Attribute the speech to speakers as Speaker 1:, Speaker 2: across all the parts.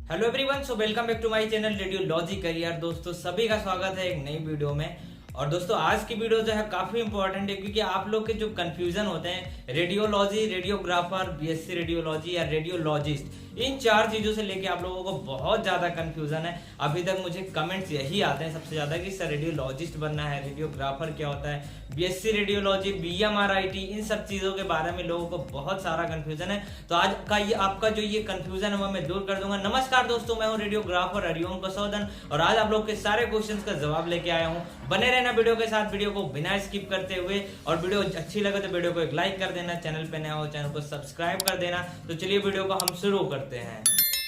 Speaker 1: Hello everyone, so welcome back to my channel radiology career. दोस्तों सभी का स्वागत है एक नई वीडियो में। और दोस्तों आज की वीडियो जो है काफी इंपॉर्टेंट है, क्योंकि आप लोग के जो कंफ्यूजन होते हैं रेडियोलॉजी, रेडियोग्राफर, बीएससी रेडियोलॉजी या रेडियोलॉजिस्ट, इन चार चीजों से लेके आप लोगों को बहुत ज्यादा कंफ्यूजन है। अभी तक मुझे कमेंट्स यही आते हैं सबसे ज्यादा कि सर रेडियोलॉजिस्ट बनना है, रेडियोग्राफर क्या होता है, बीएससी रेडियोलॉजी, बीएमआरआईटी, इन सब चीजों के बारे में लोगों को बहुत सारा कंफ्यूजन है। तो आज का ये आपका जो ये कंफ्यूजन है वो मैं दूर कर दूंगा। नमस्कार दोस्तों, मैं हूँ रेडियोग्राफर हरिओम कसौदन और आज आप लोग के सारे क्वेश्चंस का जवाब लेके आया हूँ। बने रहना वीडियो के साथ, वीडियो को बिना स्किप करते हुए। और वीडियो अच्छी लगे तो वीडियो को एक लाइक कर देना, चैनल पे नया हो चैनल को सब्सक्राइब कर देना। तो चलिए वीडियो को हम शुरू करते हैं।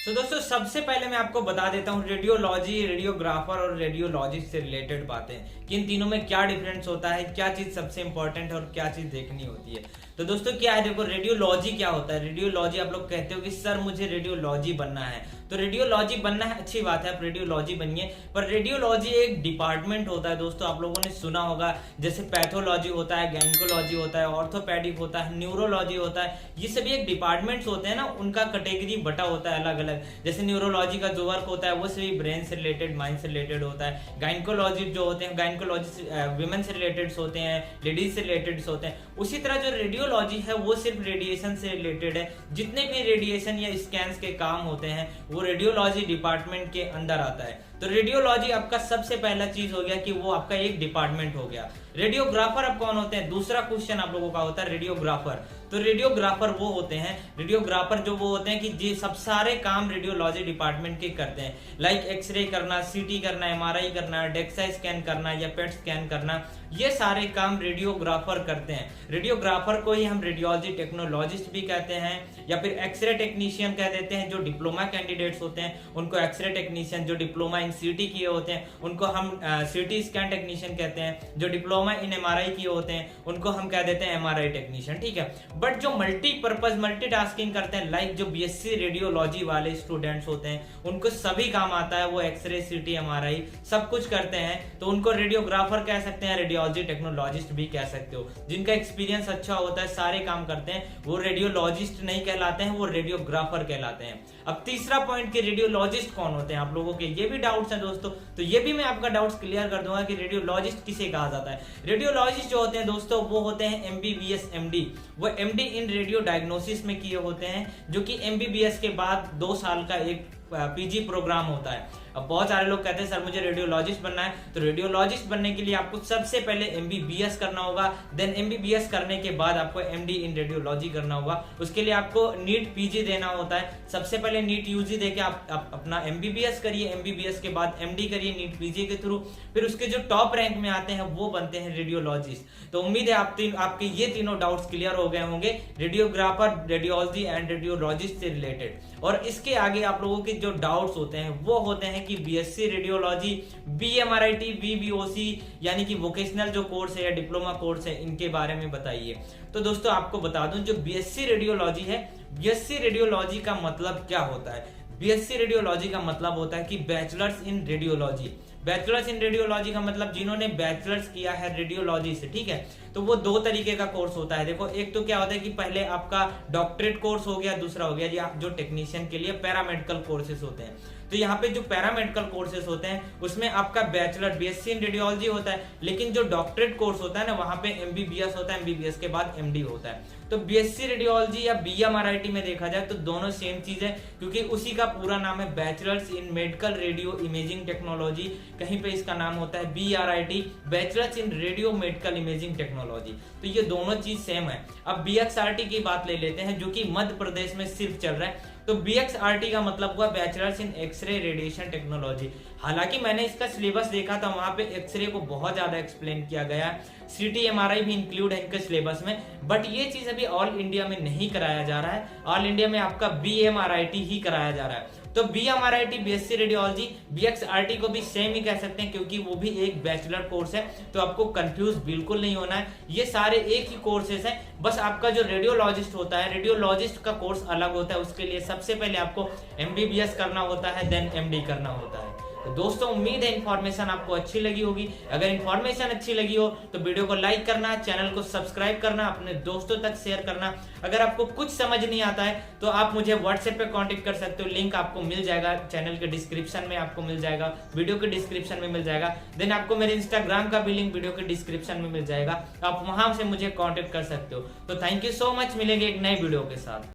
Speaker 1: तो दोस्तों सबसे पहले मैं आपको बता देता हूँ रेडियोलॉजी, रेडियोग्राफर और रेडियोलॉजिस्ट से रिलेटेड बातें कि इन तीनों में क्या डिफरेंस होता है, क्या चीज सबसे इंपॉर्टेंट है और क्या चीज देखनी होती है। तो दोस्तों क्या है, देखो रेडियोलॉजी क्या होता है। रेडियोलॉजी आप लोग कहते हो कि सर मुझे रेडियोलॉजी बनना है, तो रेडियोलॉजी बनना है, अच्छी बात है, आप रेडियोलॉजी बनिए। पर रेडियोलॉजी एक डिपार्टमेंट होता है दोस्तों, आप लोगों ने सुना होगा, जैसे पैथोलॉजी होता है, गायनिकोलॉजी होता है, ऑर्थोपेडिक होता है, न्यूरोलॉजी होता है। ये सभी एक डिपार्टमेंट्स होते हैं ना, उनका कैटेगरी बटा होता है अलग अलग। जैसे न्यूरोलॉजी का जो वर्क होता है वो सभी ब्रेन से रिलेटेड, माइंड से रिलेटेड होता है। गायनिकोलॉजी जो होते हैं, गायनिकोलॉजी विमेन से रिलेटेड होते हैं, लेडीज से रिलेटेड होते हैं। उसी तरह जो रेडियोलॉजी है वो सिर्फ रेडिएशन से रिलेटेड है। जितने भी रेडिएशन या स्कैन्स के काम होते हैं वो रेडियोलॉजी डिपार्टमेंट के अंदर आता है। तो रेडियोलॉजी आपका सबसे पहला चीज हो गया कि वो आपका एक डिपार्टमेंट हो गया। रेडियोग्राफर अब कौन होते हैं, दूसरा क्वेश्चन आप लोगों का होता है रेडियोग्राफर। तो रेडियोग्राफर वो होते हैं, रेडियोग्राफर जो वो होते हैं कि जी सब सारे काम रेडियोलॉजी डिपार्टमेंट के करते हैं। लाइक एक्सरे करना, सीटी करना, एमआरआई करना, डेक्सा स्कैन करना या पेट स्कैन करना, ये सारे काम रेडियोग्राफर करते हैं। रेडियोग्राफर को ही हम रेडियोलॉजी टेक्नोलॉजिस्ट भी कहते हैं या फिर एक्सरे टेक्नीशियन कह देते हैं। जो डिप्लोमा कैंडिडेट्स होते हैं उनको एक्सरे टेक्नीशियन, जो डिप्लोमा इन सीटी किए होते हैं उनको हम सीटी स्कैन टेक्नीशियन कहते हैं। जो डिप्लोमा इन एमआरआई किए होते हैं उनको हम कह देते हैं एमआरआई टेक्नीशियन, ठीक है। बट जो मल्टीपर्पज मल्टीटास्किंग करते हैं, लाइक जो बीएससी रेडियोलॉजी वाले स्टूडेंट्स होते हैं उनको सभी काम आता है, वो एक्सरे, सीटी, एमआरआई सब कुछ करते हैं, तो उनको रेडियोग्राफर कह सकते हैं, रेडियोलॉजी टेक्नोलॉजिस्ट भी कह सकते हो। जिनका एक्सपीरियंस अच्छा होता है, सारे काम करते हैं, वो रेडियोलॉजिस्ट नहीं कहलाते हैं, वो रेडियोग्राफर कहलाते हैं। अब तीसरा पॉइंट कि रेडियोलॉजिस्ट कौन होते हैं, आप लोगों के ये भी डाउट्स हैं दोस्तों, तो ये भी मैं आपका डाउट्स क्लियर कर दूंगा कि रेडियोलॉजिस्ट किसे कहा जाता है। रेडियोलॉजिस्ट जो होते हैं दोस्तों वो होते हैं एमबीबीएस एमडी। वो एमडी इन रेडियो डायग्नोसिस में किए होते हैं, जो कि एमबीबीएस के बाद 2 साल का एक पीजी प्रोग्राम होता है। अब बहुत सारे लोग कहते हैं सर मुझे रेडियोलॉजिस्ट बनना है, तो रेडियोलॉजिस्ट बनने के लिए आपको सबसे पहले एमबीबीएस करना होगा, देन एमबीबीएस करने के बाद आपको एमडी इन रेडियोलॉजी करना होगा। उसके लिए आपको नीट पीजी देना होता है। सबसे पहले नीट यूजी देके आप अपना एमबीबीएस करिए, एमबीबीएस के बाद एमडी करिए नीट पीजी के थ्रू। फिर उसके जो टॉप रैंक में आते हैं वो बनते हैं रेडियोलॉजिस्ट। तो उम्मीद है आपके ये तीनों डाउट्स क्लियर हो गए होंगे रेडियोग्राफर, रेडियोलॉजी एंड रेडियोलॉजिस्ट से रिलेटेड। और इसके आगे आप लोगों के जो डाउट्स होते हैं वो होते हैं कि बीएससी रेडियोलॉजी, बीएमआरआईटी, बीबीओसी यानी कि वोकेशनल जो कोर्स है या डिप्लोमा कोर्स है, इनके बारे में बताइए। तो दोस्तों आपको बता दूं, जो बीएससी रेडियोलॉजी है, बीएससी रेडियोलॉजी का मतलब क्या होता है। बीएससी रेडियोलॉजी का मतलब होता है कि bachelors in radiology. Bachelors in radiology का मतलब जिन्होंने बैचलर्स किया है रेडियोलॉजी से, ठीक है। तो वो 2 तरीके का कोर्स होता है। देखो एक तो क्या होता है कि पहले आपका डॉक्टरेट कोर्स हो गया, दूसरा हो गया जी आप जो टेक्नीशियन के लिए पैरामेडिकल कोर्सेज होते हैं। तो यहाँ पे जो पैरामेडिकल कोर्सेज होते हैं उसमें आपका बैचलर बीएससी इन रेडियोलॉजी होता है, लेकिन जो डॉक्टरेट कोर्स होता है ना वहां पे एमबीबीएस होता है, एमबीबीएस के बाद एमडी होता है। तो बीएससी रेडियोलॉजी या बीएमआरआईटी में देखा जाए तो दोनों सेम चीज है, क्योंकि उसी का पूरा नाम है bachelors in medical radio imaging technology. कहीं पे इसका नाम होता है BRIT, bachelors in radio medical imaging technology. तो ये दोनों चीज सेम है। अब बीएक्सआरटी की बात ले लेते हैं, जो कि मध्य प्रदेश में सिर्फ चल रहा है। तो बीएक्सआरटी का मतलब हुआ bachelors in X-ray radiation technology. हालांकि मैंने इसका सिलेबस देखा था, वहां पे एक्सरे को बहुत ज्यादा एक्सप्लेन किया गया, सीटी एमआरआई भी इंक्लूड है इनके सिलेबस में। बट ये चीज अभी ऑल इंडिया में नहीं कराया जा रहा है, ऑल इंडिया में आपका बीएमआरआईटी ही कराया जा रहा है। तो बीएमआरआईटी, बीएससी रेडियोलॉजी, बीएक्सआरटी को भी सेम ही कह सकते हैं, क्योंकि वो भी एक बैचलर कोर्स है। तो आपको कंफ्यूज बिल्कुल नहीं होना है, ये सारे एक ही कोर्सेज हैं। बस आपका जो रेडियोलॉजिस्ट होता है, रेडियोलॉजिस्ट का कोर्स अलग होता है, उसके लिए सबसे पहले आपको एमबीबीएस करना होता है, देन एमडी करना होता है। तो दोस्तों उम्मीद है इन्फॉर्मेशन आपको अच्छी लगी होगी। अगर इन्फॉर्मेशन अच्छी लगी हो तो वीडियो को लाइक करना, चैनल को सब्सक्राइब करना, अपने दोस्तों तक शेयर करना। अगर आपको कुछ समझ नहीं आता है तो आप मुझे व्हाट्सएप पे कांटेक्ट कर सकते हो, लिंक आपको मिल जाएगा चैनल के डिस्क्रिप्शन में, आपको मिल जाएगा वीडियो के डिस्क्रिप्शन में मिल जाएगा। देन आपको मेरे इंस्टाग्राम का भी लिंक वीडियो के डिस्क्रिप्शन में मिल जाएगा, आप वहां से मुझे कांटेक्ट कर सकते हो। तो थैंक यू सो मच, मिलेंगे एक नए वीडियो के साथ।